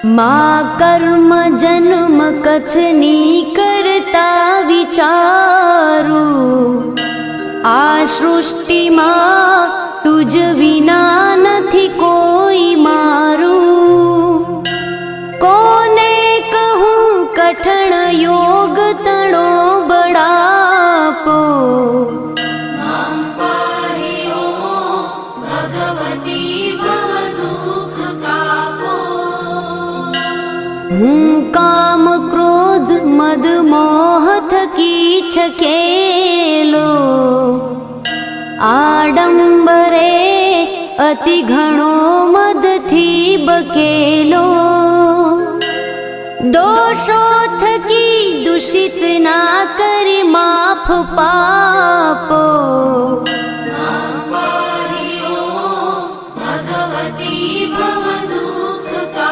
मा कर्म जन्म कथनी करता विचारू, आ सृष्टिમાં तुझ વિના નથી કોઈ મારું। કોને કહું કઠણ યોગ તણો બળાપો, હું કામ ક્રોધ મદ મોહ થકી છકેલો, આડંબરે અતિ ઘણો મદથી બકેલો। દોષો થકી દૂષિત ના કરી માફ પાપો,